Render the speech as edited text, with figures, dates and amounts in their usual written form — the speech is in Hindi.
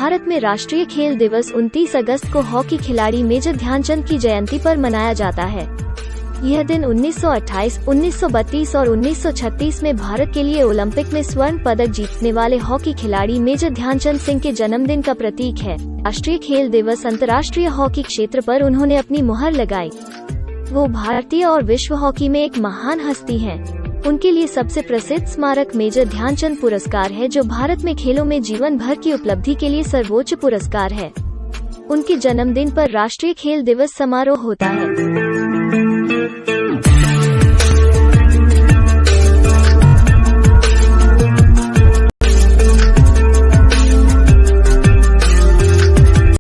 भारत में राष्ट्रीय खेल दिवस 29 अगस्त को हॉकी खिलाड़ी मेजर ध्यानचंद की जयंती पर मनाया जाता है। यह दिन 1928, 1932 और 1936 में भारत के लिए ओलंपिक में स्वर्ण पदक जीतने वाले हॉकी खिलाड़ी मेजर ध्यानचंद सिंह के जन्मदिन का प्रतीक है। राष्ट्रीय खेल दिवस अंतर्राष्ट्रीय हॉकी क्षेत्र पर उन्होंने अपनी मुहर लगाई। वो भारतीय और विश्व हॉकी में एक महान हस्ती हैं। उनके लिए सबसे प्रसिद्ध स्मारक मेजर ध्यानचंद पुरस्कार है, जो भारत में खेलों में जीवन भर की उपलब्धि के लिए सर्वोच्च पुरस्कार है। उनके जन्मदिन पर राष्ट्रीय खेल दिवस समारोह होता है।